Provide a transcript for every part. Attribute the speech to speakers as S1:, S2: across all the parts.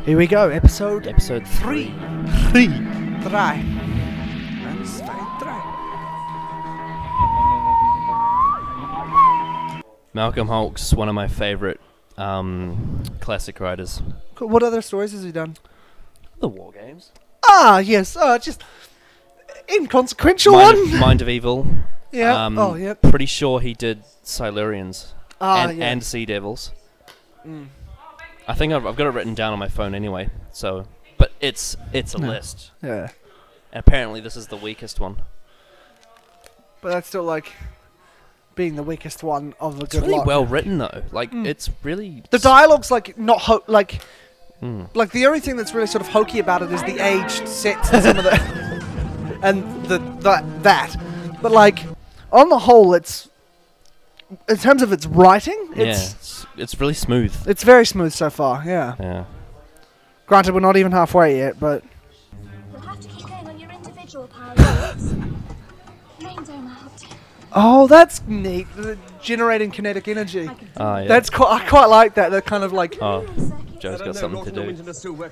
S1: Here we go, episode
S2: 3.
S1: 3. Drei. Eins, zwei, drei.
S2: Malcolm Hulke's one of my favourite classic writers.
S1: Cool. What other stories has he done?
S2: The War Games.
S1: Ah, yes. Just inconsequential one.
S2: Mind of Evil.
S1: Yeah. Oh, yeah.
S2: Pretty sure he did Silurians
S1: Yeah.
S2: and Sea Devils.
S1: Mm.
S2: I think I've got it written down on my phone anyway. So, but it's a list.
S1: Yeah.
S2: And apparently this is the weakest one.
S1: But that's still like being the weakest one of a
S2: It's
S1: good
S2: really
S1: lot.
S2: well written though. Like it's really
S1: The dialogue's like not like
S2: Mm.
S1: the only thing that's really sort of hokey about it is the aged sets and some of the and that. But like on the whole, it's in terms of its writing,
S2: it's really smooth.
S1: it's very smooth so far. Yeah.
S2: Yeah.
S1: Granted, we're not even halfway yet, but
S3: You'll have to keep going on your individual parallels. Rain dome out.
S1: oh, that's neat. Generating kinetic energy.
S2: Yeah.
S1: That's I quite like that. They're kind of like
S2: Oh, Joe's got something to do.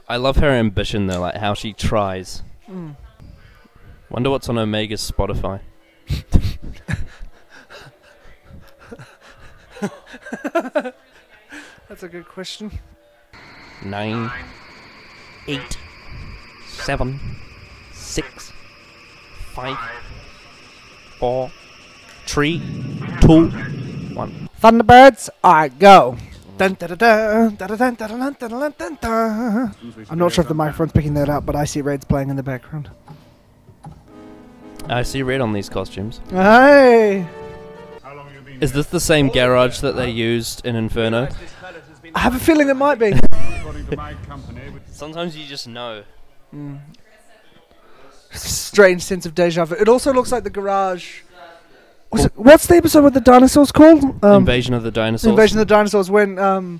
S2: I love her ambition though, like how she tries. Wonder what's on Omega's Spotify.
S1: that's a good question.
S2: 9, 8, 7, 6, 5, 4, 3, 2, 1.
S1: Thunderbirds, alright, go. Dun, da, da, da, da, da, dun, da, da, dun, da, da, dun, da. I'm not sure if the microphone's picking that up, but I see Red's playing in the background.
S2: I see red on these costumes.
S1: Hey!
S2: Is this the same garage that they used in Inferno?
S1: I have a feeling it might be.
S2: Sometimes you just know.
S1: Strange sense of deja vu. It also looks like the garage. What's the episode with the dinosaurs called?
S2: Invasion of the Dinosaurs.
S1: Invasion of the Dinosaurs. When
S2: I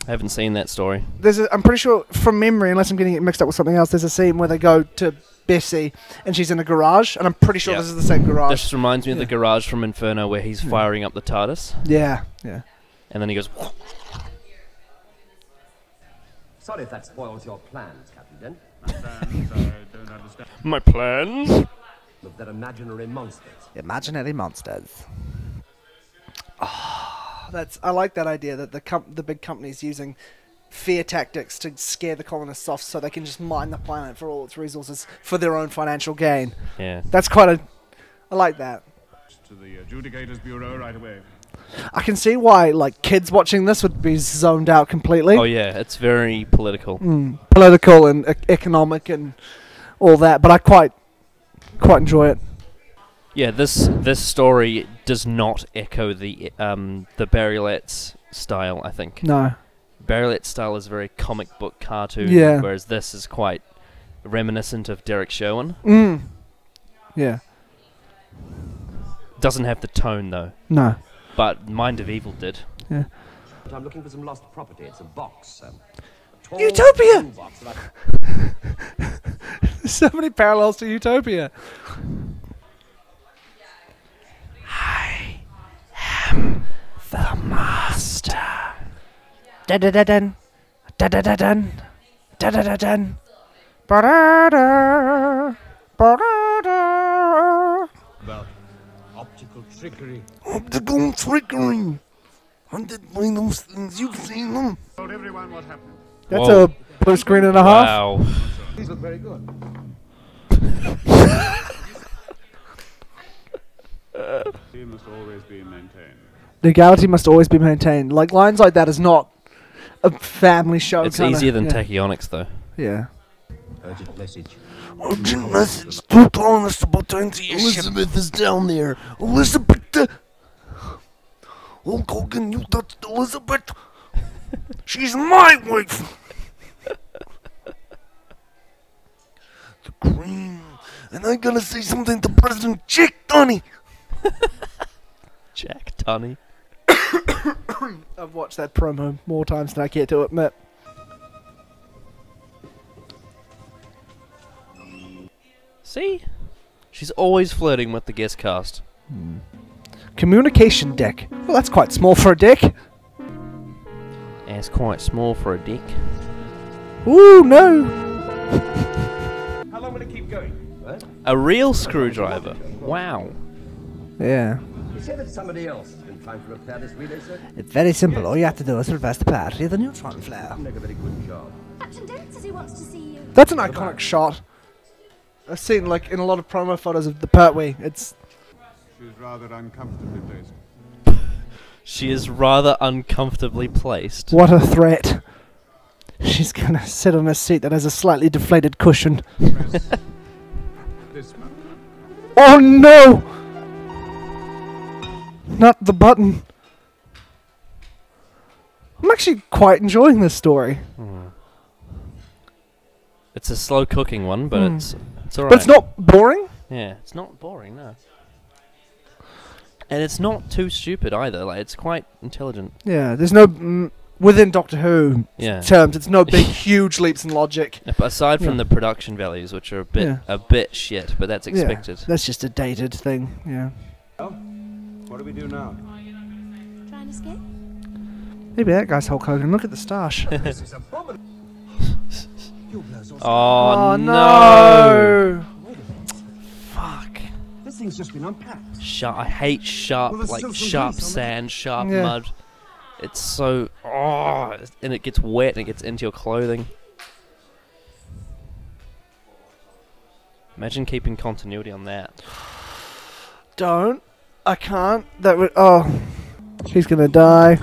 S2: haven't seen that story.
S1: I'm pretty sure from memory, unless I'm getting it mixed up with something else, there's a scene where they go to Bessie and she's in a garage, and I'm pretty sure this is the same garage.
S2: This just reminds me of the garage from Inferno where he's firing up the TARDIS.
S1: Yeah.
S2: And then he goes...
S4: Sorry if that spoils your plans, Captain Dent.
S2: My plans?
S4: Of their imaginary monsters.
S1: Imaginary monsters. I like that idea that the big company's using fear tactics to scare the colonists off so they can just mine the planet for all its resources for their own financial gain.
S2: Yeah.
S1: That's I like that.
S5: To the Adjudicators Bureau right away.
S1: I can see why like kids watching this would be zoned out completely.
S2: Oh yeah, it's very political.
S1: Political and economic and all that, but I quite enjoy it.
S2: Yeah, this story does not echo the Barry Letts style, I think.
S1: No.
S2: Barry Letts style is very comic book cartoon, whereas this is quite reminiscent of Derek Sherwin.
S1: Yeah.
S2: Doesn't have the tone though.
S1: No.
S2: But Mind of Evil did.
S1: Yeah.
S4: But I'm looking for some lost property. It's a box. A tall
S1: Utopia!
S4: box that
S1: There's so many parallels to Utopia. I am the master. Da da da dun. Da da da dun. Da da da dun. Ba da da. Ba da da.
S5: About optical trickery.
S1: Optical trickery. Hunted by those things, you've seen them.
S5: Told everyone what happened.
S1: That's
S2: Whoa.
S1: a blue screen and a half.
S2: Wow.
S5: These look very good. He must always be maintained.
S1: Legality must always be maintained. Like lines like that is not a family show.
S2: It's
S1: kinda,
S2: easier than
S1: yeah.
S2: tachyonics though.
S1: Yeah.
S4: urgent message.
S1: Urgent message. Two colonists about to enter your ship. Elizabeth is down there. Elizabeth. Hulk Hogan, you touched Elizabeth. She's my wife. The Queen. And I gotta say something to President Jack Tunney.
S2: Jack Tunney.
S1: I've watched that promo more times than I care to admit.
S2: See? She's always flirting with the guest cast.
S1: Communication deck. Well, that's quite small for a deck.
S2: Yeah, it's quite small for a dick.
S1: Ooh, no!
S4: How long will it keep going? What?
S2: A real screwdriver. Wow.
S1: Yeah.
S4: You say that somebody else has been trying to repair this relay circuit?
S1: It's very simple. All you have to do is reverse the polarity of the neutron flare.
S4: Make a very good job.
S3: Captain Dent says he wants to see you.
S1: That's an iconic shot. I've seen like in a lot of promo photos of the Pertwee. It's
S5: She's rather uncomfortably placed.
S2: She is rather uncomfortably placed.
S1: what a threat. She's gonna sit on a seat that has a slightly deflated cushion.
S5: Press this button.
S1: Oh no! Not the button. I'm actually quite enjoying this story.
S2: It's a slow cooking one, but it's alright.
S1: But it's not boring.
S2: Yeah, it's not boring, no. And it's not too stupid either. Like, it's quite intelligent.
S1: Yeah, there's no within Doctor Who
S2: Yeah.
S1: terms. It's no big, huge leaps in logic.
S2: Aside from
S1: Yeah.
S2: the production values, which are
S1: Yeah.
S2: a bit shit, but that's expected.
S1: Yeah, that's just a dated thing. Yeah,
S5: What do we do now?
S3: Try and escape?
S1: maybe that guy's Hulk Hogan. Look at the stash.
S4: This is abominable.
S2: Oh, no!
S1: no!
S2: Fuck.
S4: This thing's just been unpacked.
S2: I hate sharp,
S4: Well, there's
S2: like
S4: still some
S2: sharp
S4: grease on it.
S2: sand, sharp
S1: Yeah.
S2: mud. It's so and it gets wet and it gets into your clothing. Imagine keeping continuity on that.
S1: Don't. I can't. That would. Oh, he's gonna die.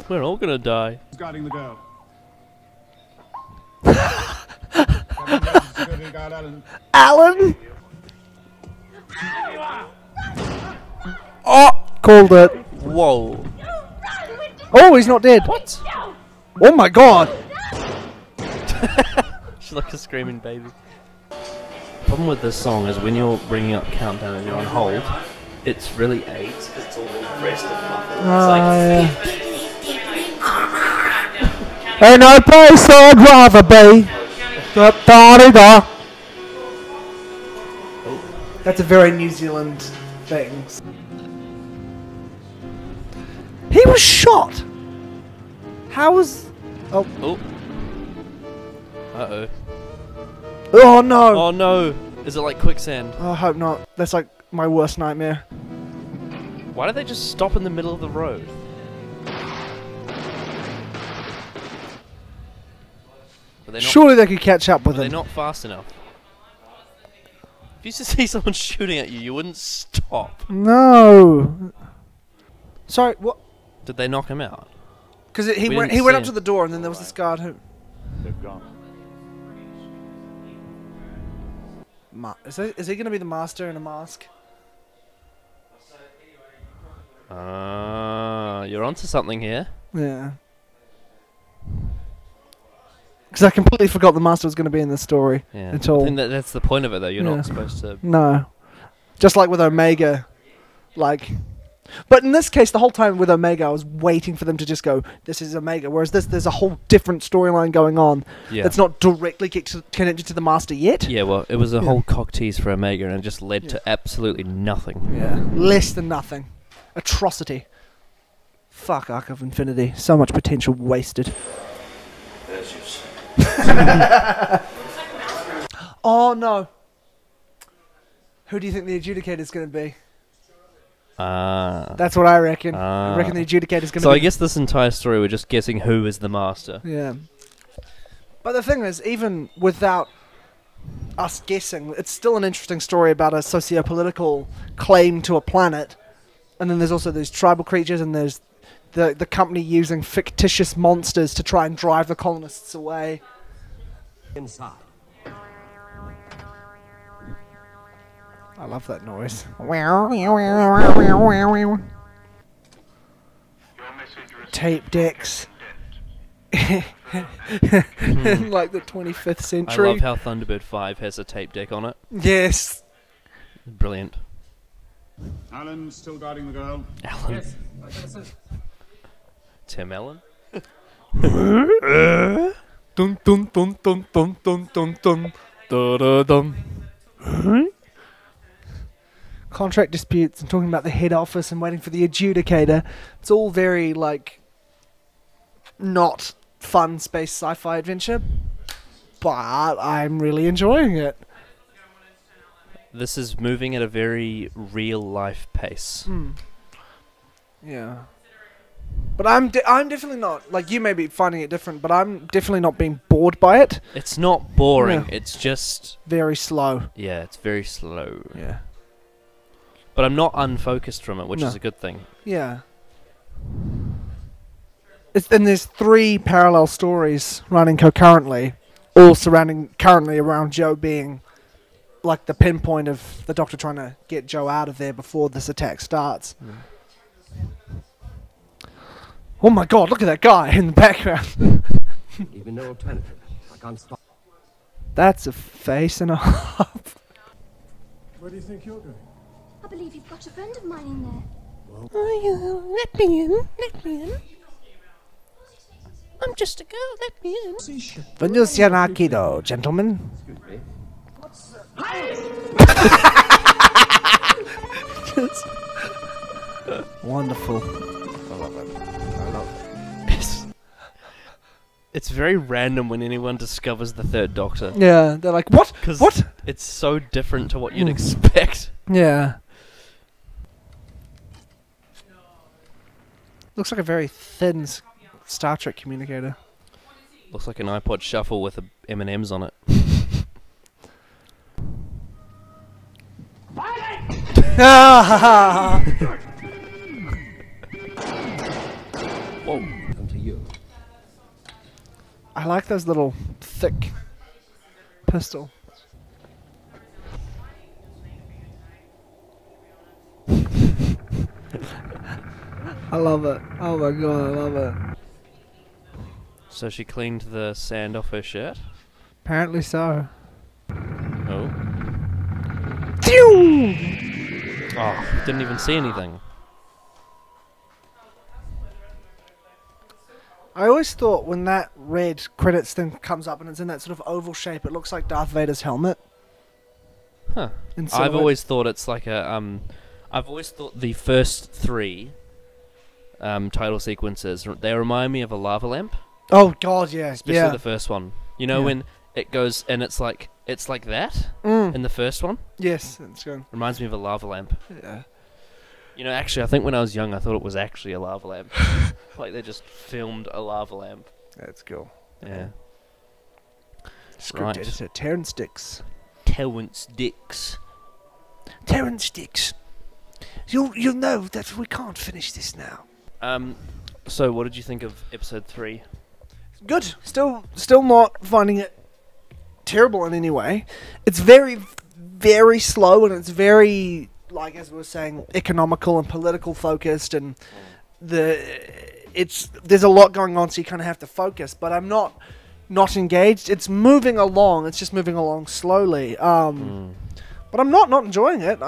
S2: We're all gonna die.
S5: Who's guarding the girl? Security guard Alan.
S1: Alan. Oh, called it.
S2: Whoa!
S1: Oh, he's not dead.
S2: What?
S1: Oh my God.
S2: She's like a screaming baby. The problem with this song is when you're bringing up countdown and you're on hold, it's really AIDS because it's all compressed and muffled. It's like,
S1: Ain't no place I'd rather be. Da-da-da-da. That's a very New Zealand thing. He was shot. How was?
S2: oh. Uh-oh.
S1: Oh no.
S2: Oh no! Is it like quicksand?
S1: I hope not. That's like my worst nightmare.
S2: Why did they just stop in the middle of the road? Were they not,
S1: Surely they could catch up with
S2: were they
S1: him.
S2: not fast enough? If you used to see someone shooting at you, you wouldn't stop.
S1: No. Sorry, what?
S2: Did they knock him out?
S1: Because
S2: We
S1: he went
S2: didn't
S1: up
S2: see
S1: to
S2: him.
S1: the door and then there was this guard who.
S5: They've gone.
S1: Is he going to be the master in a mask?
S2: You're onto something here.
S1: Yeah. Because I completely forgot the master was going to be in this story.
S2: Yeah.
S1: At all.
S2: I think that's the point of it, though. You're
S1: Yeah.
S2: not supposed to.
S1: No. Just like with Omega. Like. But in this case, the whole time with Omega, I was waiting for them to just go, this is Omega. Whereas there's a whole different storyline going on
S2: Yeah.
S1: that's not directly connected to the master yet.
S2: Yeah, well, it was a
S1: Yeah.
S2: whole cock tease for Omega, and it just led
S1: Yeah.
S2: to absolutely nothing.
S1: Yeah. Less than nothing. Atrocity. Fuck Arc of Infinity. So much potential wasted. Oh no. Who do you think the adjudicator's going to be? That's what I reckon. I reckon the adjudicator's going to
S2: So
S1: be...
S2: I guess this entire story, we're just guessing who is the master.
S1: Yeah. But the thing is, even without us guessing, it's still an interesting story about a socio-political claim to a planet. And then there's also these tribal creatures, and there's the company using fictitious monsters to try and drive the colonists away.
S4: Inside.
S1: I love that noise. Tape decks. In like the 25th
S2: I
S1: century.
S2: love how Thunderbird 5 has a tape deck on it.
S1: Yes.
S2: Brilliant.
S5: Alan still guarding the girl.
S2: Alan. Tim Allen?
S1: Dun dun dun dun dun dun dun dun dun dun. contract disputes and talking about the head office and waiting for the adjudicator. It's all very, like, not fun space sci-fi adventure, but I'm really enjoying it.
S2: This is moving at a very real life pace.
S1: Yeah. But I'm definitely not, like, you may be finding it different, but I'm definitely not being bored by it.
S2: It's not boring.
S1: No.
S2: It's just
S1: Very slow.
S2: yeah, it's very slow.
S1: Yeah.
S2: But I'm not unfocused from it, which
S1: No.
S2: is a good thing.
S1: Yeah. And there's 3 parallel stories running concurrently, all surrounding currently around Joe being like the pinpoint of the Doctor trying to get Joe out of there before this attack starts. Oh my god, look at that guy in the background.
S4: Even no alternative. I can't stop.
S1: That's a face and a half.
S5: Where do you think you're going?
S3: I believe you've got a friend of mine in there.
S1: Let me in. Let me in. I'm just a girl. Let me in. Venusia Nakido, gentlemen.
S4: Excuse me.
S1: Wonderful.
S4: I love it. I love it.
S2: It's very random when anyone discovers the Third Doctor.
S1: Yeah, they're like, what?
S2: 'Cause
S1: What?
S2: it's so different to what you'd expect.
S1: Yeah. Looks like a very thin Star Trek communicator.
S2: Looks like an iPod Shuffle with M&Ms on it. Whoa.
S4: Come to you.
S1: I like those little thick pistol. I love it. Oh my god, I love it.
S2: So she cleaned the sand off her shirt.
S1: Apparently so.
S2: Oh.
S1: Phew!
S2: Oh, didn't even see anything.
S1: I always thought when that red credits thing comes up and it's in that sort of oval shape, it looks like Darth Vader's helmet.
S2: Huh.
S1: In
S2: I've
S1: silhouette.
S2: always thought it's like a I've always thought the first 3 title sequences they remind me of a lava lamp,
S1: Oh god, yeah,
S2: especially
S1: yeah.
S2: the first one. You know
S1: Yeah.
S2: when it goes and it's like that
S1: Mm.
S2: in the first one.
S1: Yes, it's going.
S2: Reminds me of a lava lamp.
S1: Yeah.
S2: You know, actually, I think when I was young, I thought it was actually a lava lamp. Like they just filmed a lava lamp.
S1: That's cool.
S2: Yeah.
S1: Script
S2: Right.
S1: editor Terrence Dix.
S2: Terrence Dix.
S1: Terrence Dix. You'll know that we can't finish this now.
S2: So what did you think of episode 3?
S1: Good. Still not finding it terrible in any way. It's very, very slow and it's very, like as we were saying, economical and political focused, and there's a lot going on, so you kind of have to focus. But I'm not engaged. It's moving along. It's just moving along slowly. But I'm not enjoying it.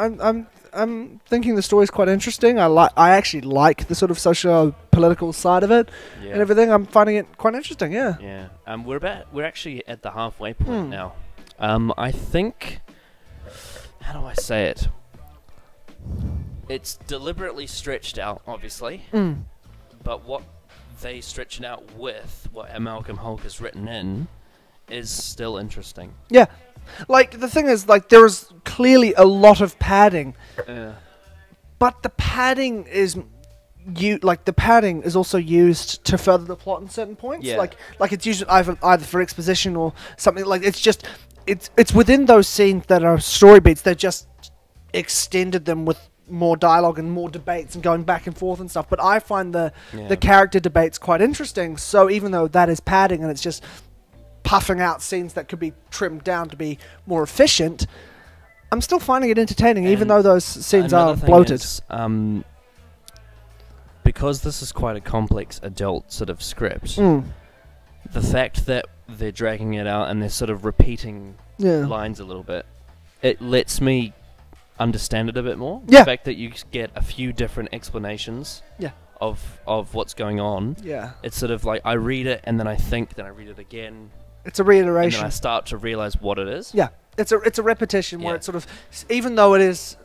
S1: I'm thinking the story's quite interesting. I actually like the sort of socio-political side of it and everything. I'm finding it quite interesting. Yeah.
S2: Yeah. We're actually at the halfway point now. I think, how do I say it? It's deliberately stretched out, obviously. But what they stretch it out with, what Malcolm Hulke has written in, is still interesting.
S1: Yeah. Like, the thing is, like, there is clearly a lot of padding, but the padding is also used to further the plot in certain points.
S2: Yeah.
S1: Like it's used either for exposition or something. Like, it's within those scenes that are story beats. They've just extended them with more dialogue and more debates and going back and forth and stuff. But I find the character debates quite interesting. So even though that is padding and it's just puffing out scenes that could be trimmed down to be more efficient, I'm still finding it entertaining, even though those scenes are
S2: Another thing
S1: bloated.
S2: is, because this is quite a complex adult sort of script, the fact that they're dragging it out and they're sort of repeating
S1: Yeah.
S2: lines a little bit, it lets me understand it a bit more.
S1: Yeah.
S2: The fact that you get a few different explanations of what's going on.
S1: Yeah.
S2: It's sort of like I read it and then I think, then I read it again,
S1: It's a
S2: and then
S1: reiteration.
S2: I start to realize what it is.
S1: Yeah. It's a repetition where
S2: Yeah.
S1: it's sort of, even though it is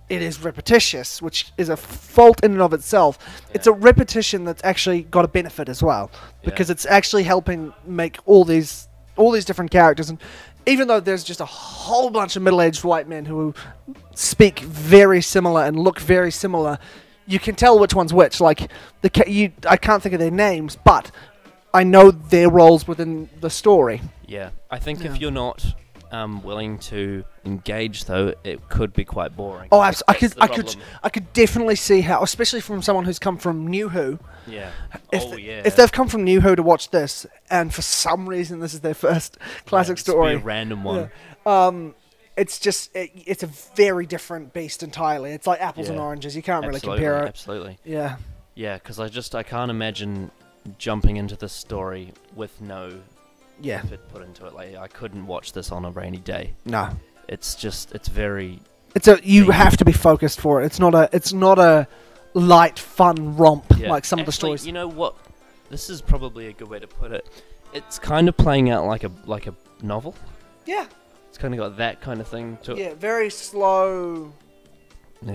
S1: it is repetitious, which is a fault in and of itself. It's a repetition that's actually got a benefit as well, because it's actually helping make all these different characters. And even though there's just a whole bunch of middle-aged white men who speak very similar and look very similar, you can tell which one's which. Like I can't think of their names, but I know their roles within the story.
S2: Yeah, I think if you're not willing to engage, though, it could be quite boring.
S1: Oh, I could definitely see how, especially from someone who's come from New Who.
S2: Yeah.
S1: If they've come from New Who to watch this, and for some reason this is their first classic story,
S2: Be a random one.
S1: It's a very different beast entirely. It's like apples and oranges. You can't really compare it.
S2: Absolutely.
S1: Yeah.
S2: Yeah, because I can't imagine jumping into this story with no effort put into it. Like, I couldn't watch this on a rainy day.
S1: No.
S2: You
S1: have to be focused for it. It's not a light, fun romp like some of the stories.
S2: You know what? This is probably a good way to put it. It's kind of playing out like a novel.
S1: Yeah.
S2: It's kind of got that kind of thing to it.
S1: Yeah, very slow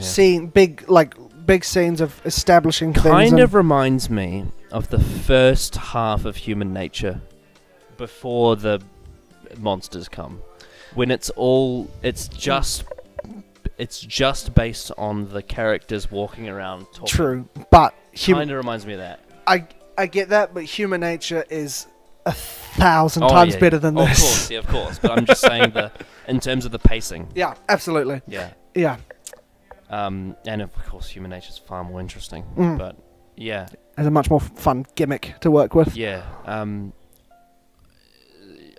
S1: scene, big scenes of establishing things.
S2: Kind of reminds me of the first half of Human Nature before the monsters come. When it's just based on the characters walking around talking.
S1: True, but
S2: kind of reminds me of that.
S1: I get that, but Human Nature is 1,000 times better than this.
S2: Of course. But I'm just saying in terms of the pacing.
S1: Yeah, absolutely.
S2: Yeah.
S1: Yeah.
S2: And of course, Human Nature is far more interesting. But yeah,
S1: has a much more fun gimmick to work with.
S2: Yeah.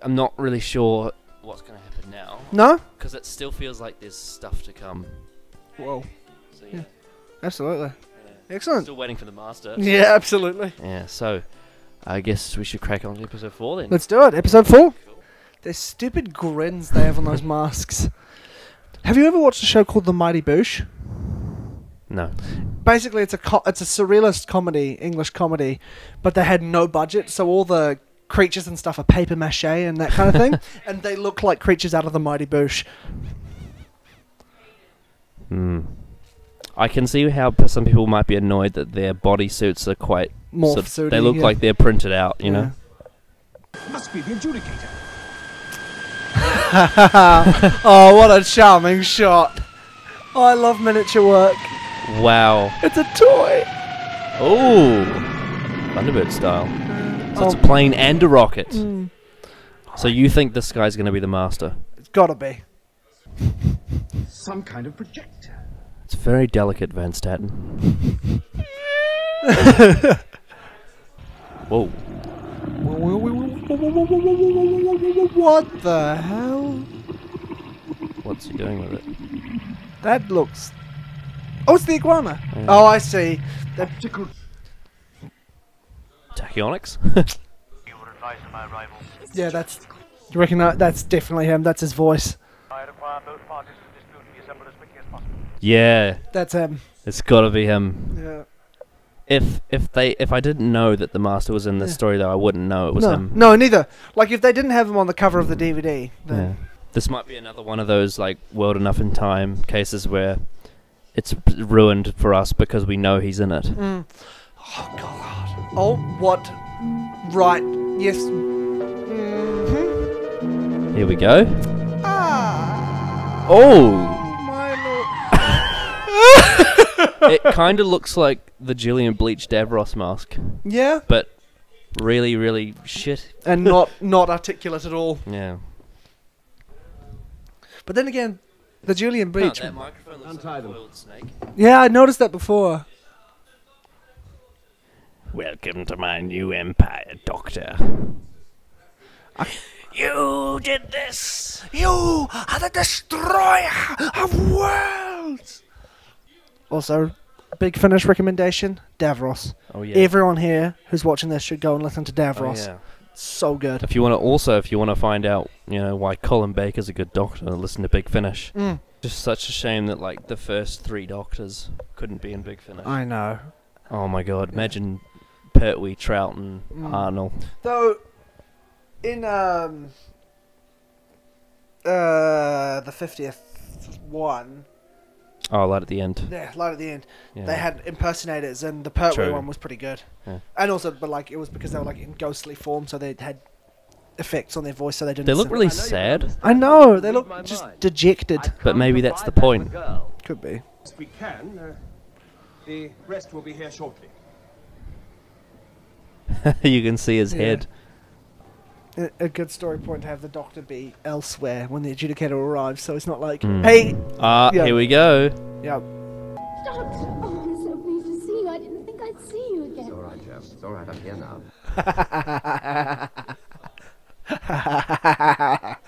S2: I'm not really sure what's going to happen now.
S1: No?
S2: Because it still feels like there's stuff to come.
S1: Whoa.
S2: So, yeah.
S1: Absolutely.
S2: Yeah.
S1: Excellent.
S2: Still waiting for the master.
S1: Yeah, absolutely.
S2: Yeah, so I guess we should crack on to episode 4 then.
S1: Let's do it. Episode 4. Cool. There's stupid grins they have on those masks. Have you ever watched a show called The Mighty Boosh?
S2: No.
S1: Basically, it's a surrealist comedy, English comedy, but they had no budget, so all the creatures and stuff are paper mache and that kind of thing, and they look like creatures out of The Mighty Boosh.
S2: I can see how some people might be annoyed that their bodysuits are quite
S1: morph-suity.
S2: They look like they're printed out, you know.
S4: Must be the adjudicator.
S1: Oh, what a charming shot! Oh, I love miniature work.
S2: Wow.
S1: It's a toy.
S2: Oh, Thunderbird style. So it's a plane and a rocket. So you think this guy's going to be the master?
S1: It's got to be.
S4: Some kind of projector.
S2: It's very delicate, Van Staten. Whoa.
S1: What the hell?
S2: What's he doing with it?
S1: That looks... Oh, it's the iguana.
S2: Yeah.
S1: Oh, I see.
S4: Optical.
S2: Tachyonics?
S6: You were advised of my arrival.
S1: Yeah, that's... You reckon that's definitely him? That's his voice.
S6: I require both parties to dispute be assembled as quickly as possible.
S2: Yeah.
S1: That's him.
S2: It's got to be him.
S1: Yeah.
S2: If I didn't know that the master was in this story, though, I wouldn't know it was him.
S1: No, neither. Like, if they didn't have him on the cover of the DVD, then...
S2: Yeah. This might be another one of those, like, World Enough in Time cases where it's ruined for us because we know he's in it.
S1: Oh, God. Oh, what? Right. Yes. Mm-hmm.
S2: Here we go.
S1: Ah.
S2: Oh!
S1: My lord.
S2: It kind of looks like the Julian Bleach Davros mask.
S1: Yeah?
S2: But really, really shit.
S1: And not articulate at all.
S2: Yeah.
S1: But then again, the Julian Bleach...
S2: that microphone looks like a coiled snake.
S1: Yeah, I noticed that before.
S2: Welcome to my new empire, Doctor. You did this!
S1: You are the destroyer of worlds! Also, big Finnish recommendation, Davros.
S2: Oh, yeah.
S1: Everyone here who's watching this should go and listen to Davros.
S2: Oh, yeah.
S1: So good.
S2: If you want to find out, why Colin Baker's a good doctor, listen to Big Finish. Just such a shame that like the first 3 doctors couldn't be in Big Finish.
S1: I know.
S2: Oh my God! Imagine Pertwee, Troughton, Arnold.
S1: Though, in the 50th one,
S2: Oh, right at the end.
S1: Yeah, right at the end.
S2: Yeah.
S1: They had impersonators, and the Pertwee
S2: True.
S1: one was pretty good.
S2: Yeah.
S1: And also, but like it was because they were like in ghostly form, so they had effects on their voice, so they didn't.
S2: They look
S1: sound-
S2: really sad,
S1: I know they look
S4: Read my
S1: just
S4: mind.
S1: dejected.
S2: but maybe that's the point.
S1: Could be.
S5: Yes, we can. The rest will be here shortly.
S2: You can see his
S1: Yeah.
S2: head.
S1: A good story point to have the Doctor be elsewhere when the adjudicator arrives, so it's not like,
S2: Mm.
S1: hey,
S2: Ah,
S1: Yeah.
S2: here we go.
S1: yeah,
S3: Doctor! Oh, I'm so pleased to see you. I didn't think I'd see you
S4: It's
S3: again.
S4: all right, Joe. It's all right. I'm here now.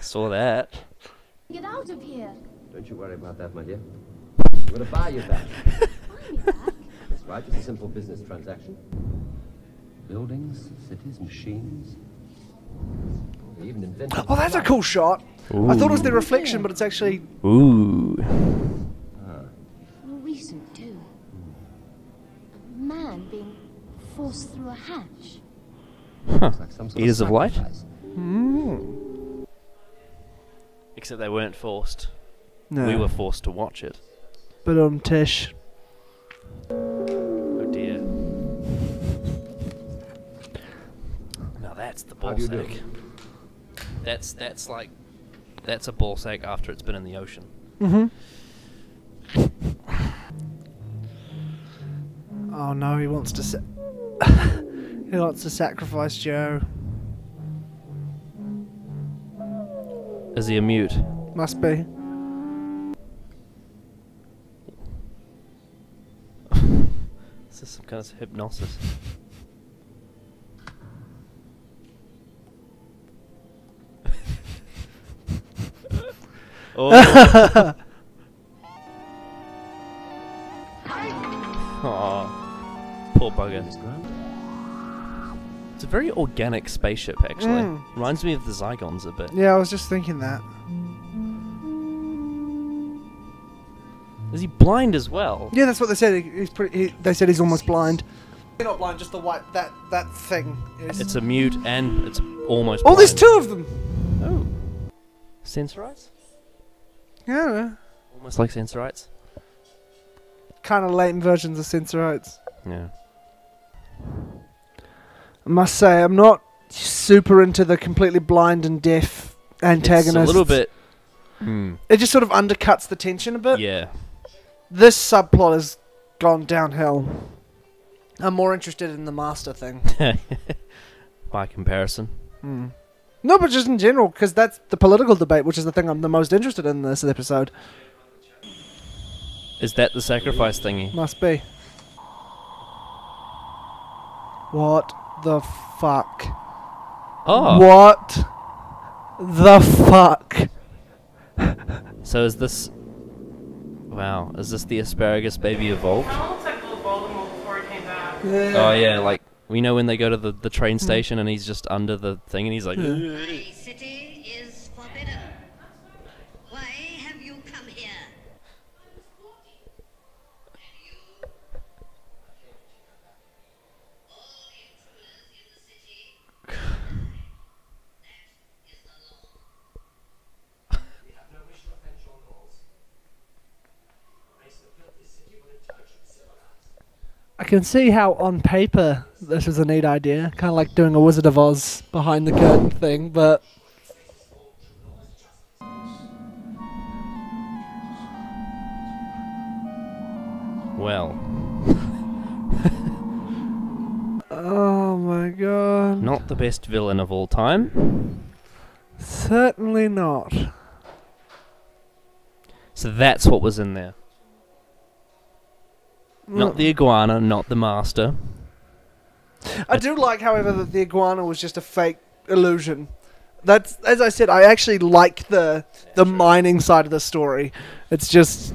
S2: Saw that.
S3: Get out of here.
S4: Don't you worry about that, my dear. I'm going to buy you back.
S3: Buy me back.
S4: That's right. It's a simple business transaction. Buildings, cities, machines. They even invented.
S1: oh, that's a cool shot. I thought it was their reflection, but it's actually
S2: Ooh.
S3: More recent, too. A man being forced through a hatch.
S4: Looks like some sort
S2: Eaters of light?
S4: sacrifice.
S2: Except they weren't forced.
S1: no.
S2: We were forced to watch it.
S1: But Tish.
S2: Oh dear. Now that's the
S4: How
S2: ball
S4: do you do?
S2: sack. That's like that's a ball sack after it's been in the ocean.
S1: Oh no, he wants to. He wants to sacrifice Joe.
S2: Is he a mute?
S1: Must be.
S2: Is this some kind of hypnosis? Oh. Aw, poor bugger. It's a very organic spaceship, actually.
S1: Mm.
S2: Reminds me of the Zygons a bit.
S1: Yeah, I was just thinking that.
S2: Is he blind as well?
S1: Yeah, that's what they said. He's pretty. They said he's almost blind. He's not blind, just the white. That thing. Is.
S2: It's a mute and it's almost
S1: Oh, there's
S2: blind.
S1: two of them.
S2: Oh. Sensorites?
S1: Yeah, I don't know.
S2: Almost like Sensorites.
S1: Kind of latent versions of Sensorites.
S2: Yeah.
S1: I must say, I'm not super into the completely blind and deaf antagonists.
S2: It's a little bit... Hmm.
S1: It just sort of undercuts the tension a bit.
S2: Yeah.
S1: This subplot has gone downhill. I'm more interested in the master thing.
S2: By comparison.
S1: No, but just in general, because that's the political debate, which is the thing I'm the most interested in this episode.
S2: Is that the sacrifice thingy?
S1: Must be. What the fuck?
S2: Oh!
S1: What the fuck?
S2: So is this... Wow. Is this the asparagus baby evolved?
S7: Kind of looks like little Voldemort before he came back.
S2: Oh yeah, like... We know when they go to the train station and he's just under the thing and he's like...
S8: The city is forbidden. Why have you come here? All intruders in the city. That is the law.
S1: I can see how on paper this is a neat idea. Kind of like doing a Wizard of Oz behind the curtain thing, but...
S2: Well,
S1: Oh my god.
S2: not the best villain of all time.
S1: Certainly not.
S2: So that's what was in there. Not the iguana, not the master.
S1: I do like, however, that the iguana was just a fake illusion. That's, as I said, I actually like the mining side of the story. It's just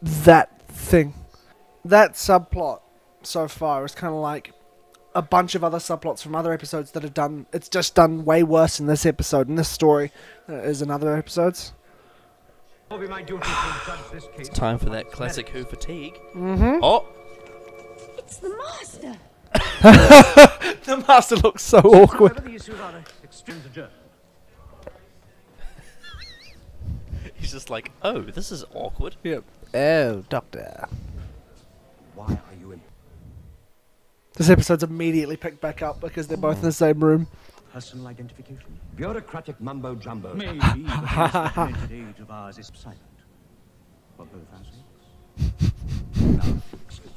S1: that thing. That subplot so far is kind of like a bunch of other subplots from other episodes that have done. It's just done way worse in this episode, in this story, than it is in other episodes.
S6: It will be my duty to judge this case.
S2: Time for that classic Who fatigue.
S1: Mm-hmm.
S2: Oh!
S3: It's the master.
S1: The master looks so awkward.
S6: However, the issues are extreme to judge.
S2: He's just like, oh, this is awkward.
S1: Yep. Oh, Doctor.
S4: Why are you in
S1: This episode's immediately picked back up because they're both in the same room.
S4: personal identification? Bureaucratic mumbo jumbo.
S9: Maybe the most documented age of ours is silent. For both our sakes. Now, excuse me.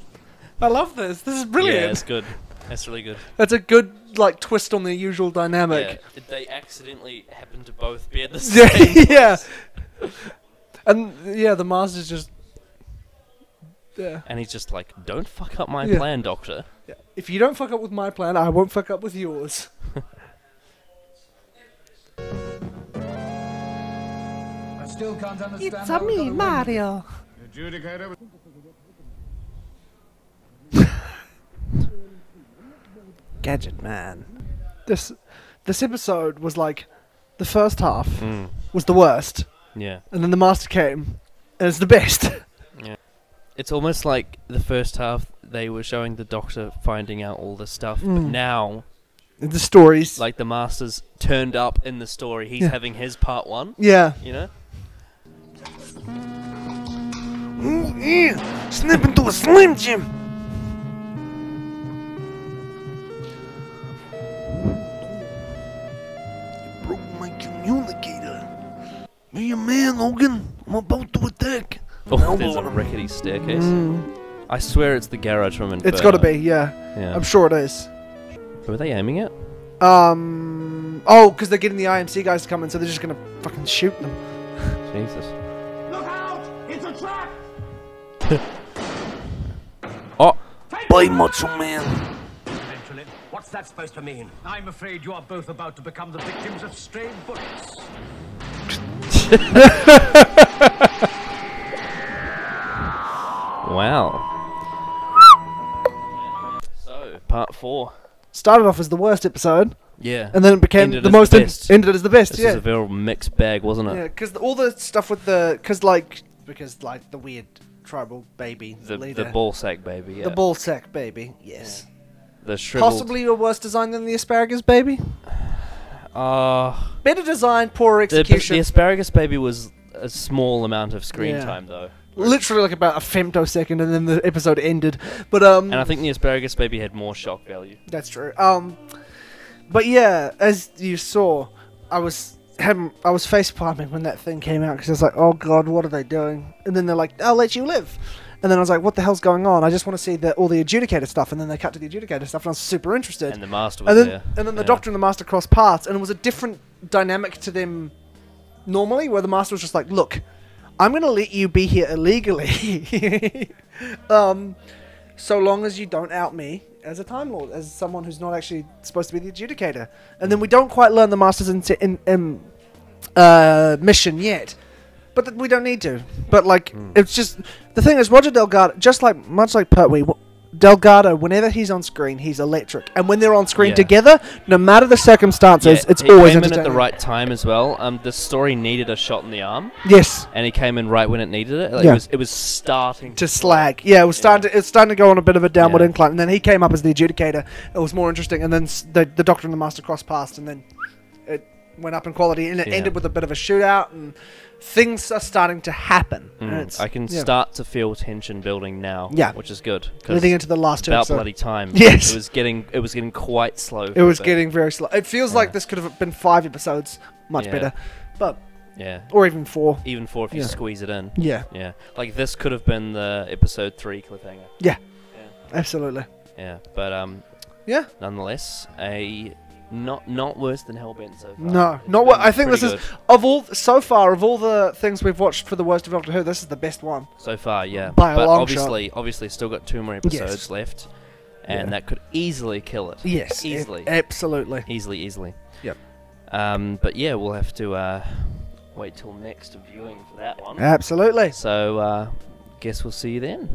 S1: I love this. This is brilliant.
S2: Yeah, it's good. That's really good.
S1: That's a good like twist on the usual dynamic.
S2: Yeah, did they accidentally happen to both be at the same
S1: Yeah.
S2: place?
S1: Yeah. And yeah, the master's just. Yeah.
S2: And he's just like, don't fuck up my
S1: Yeah.
S2: plan, Doctor.
S1: Yeah. If you don't fuck up with my plan, I won't fuck up with yours.
S9: I still can't understand
S1: It's
S9: how
S1: a
S9: we
S1: me,
S9: got away with
S1: Mario.
S9: it. Adjudicator.
S1: Gadget Man. This episode was like, the first half was the worst,
S2: Yeah.
S1: and then the master came, and it's the best.
S2: It's almost like the first half they were showing the Doctor finding out all this stuff, but now,
S1: The stories.
S2: like, the Master's turned up in the story. He's
S1: Yeah.
S2: having his part one,
S1: Yeah.
S2: you know?
S1: Snap into a Slim Jim. You broke my communicator. Me a man, Logan. I'm about to attack.
S2: Oh, there's a rickety staircase. I swear it's the garage from Inferno.
S1: It's got to be, yeah.
S2: Yeah.
S1: I'm sure it is.
S2: Who are they aiming at?
S1: Oh, because they're getting the IMC guys to come in, so they're just gonna fucking shoot them.
S2: Jesus.
S9: Look out! It's a trap!
S2: Oh!
S1: Bye, Macho Man.
S4: Eventually. What's that supposed to mean?
S9: I'm afraid you are both about to become the victims of stray bullets.
S2: Wow. So, part 4.
S1: Started off as the worst episode,
S2: Yeah.
S1: and then it became
S2: Ended
S1: the
S2: as
S1: most.
S2: the best.
S1: Ended as the best.
S2: This
S1: Yeah.
S2: was a very mixed bag, wasn't it?
S1: Yeah, because all the stuff with the, because like the weird tribal baby
S2: The
S1: leader,
S2: ball sack baby, yeah.
S1: the ball sack baby, yes,
S2: The shriveled...
S1: possibly a worse design than the asparagus baby. Better design, poorer
S2: The
S1: execution.
S2: asparagus baby was a small amount of screen
S1: Yeah.
S2: time, though.
S1: Literally like about a femtosecond, and then the episode ended. But
S2: And I think the asparagus baby had more shock value.
S1: that's true. But yeah, as you saw, I was face palming when that thing came out because I was like, oh god, what are they doing? And then they're like, I'll let you live. And then I was like, what the hell's going on? I just want to see all the adjudicator stuff. And then they cut to the adjudicator stuff, and I was super interested.
S2: And the master was there.
S1: And then the
S2: Yeah.
S1: Doctor and the Master crossed paths, and it was a different dynamic to them normally, where the Master was just like, look, I'm going to let you be here illegally. So long as you don't out me as a Time Lord, as someone who's not actually supposed to be the adjudicator. And then we don't quite learn the Master's mission yet. But we don't need to. But, like, it's just... The thing is, Roger Delgado, much like Pertwee, Delgado, whenever he's on screen, he's electric. And when they're on screen
S2: Yeah.
S1: together, no matter the circumstances, it's
S2: he
S1: always
S2: came in
S1: entertaining.
S2: at the right time as well. The story needed a shot in the arm,
S1: Yes.
S2: and he came in right when it needed it. Like,
S1: Yeah.
S2: it was starting
S1: To slag. Yeah, it was starting to go on a bit of a downward
S2: Yeah.
S1: incline. And then he came up as the adjudicator. It was more interesting. And then the Doctor and the Master crossed paths, and then it went up in quality. And it
S2: Yeah.
S1: ended with a bit of a shootout, and things are starting to happen. And it's,
S2: I can
S1: yeah.
S2: start to feel tension building now,
S1: Yeah.
S2: which is good. 'cause
S1: Leading into the last two
S2: about
S1: episodes.
S2: bloody time.
S1: Yes.
S2: It was getting quite slow.
S1: It
S2: for a
S1: was
S2: bit.
S1: getting very slow. It feels like this could have been 5 episodes. Much
S2: Yeah.
S1: better. But,
S2: Yeah.
S1: or even 4.
S2: Even 4 if you
S1: Yeah.
S2: squeeze it in.
S1: Yeah.
S2: Yeah. Like this could have been the episode 3 cliffhanger.
S1: Yeah.
S2: Yeah.
S1: Absolutely.
S2: Yeah. But
S1: Yeah.
S2: nonetheless, not worse than Hellbent so far.
S1: No,
S2: It's
S1: not what
S2: been
S1: I think. This
S2: pretty
S1: is
S2: good
S1: of all the things we've watched for the worst of Doctor Who. This is the best one.
S2: so far, yeah.
S1: by a
S2: but
S1: long
S2: obviously still got 2 more episodes left. And
S1: Yeah.
S2: that could easily kill it.
S1: Yes,
S2: Easily.
S1: absolutely.
S2: Easily.
S1: Yep.
S2: But yeah, we'll have to wait till next viewing for that one.
S1: Absolutely.
S2: So guess we'll see you then.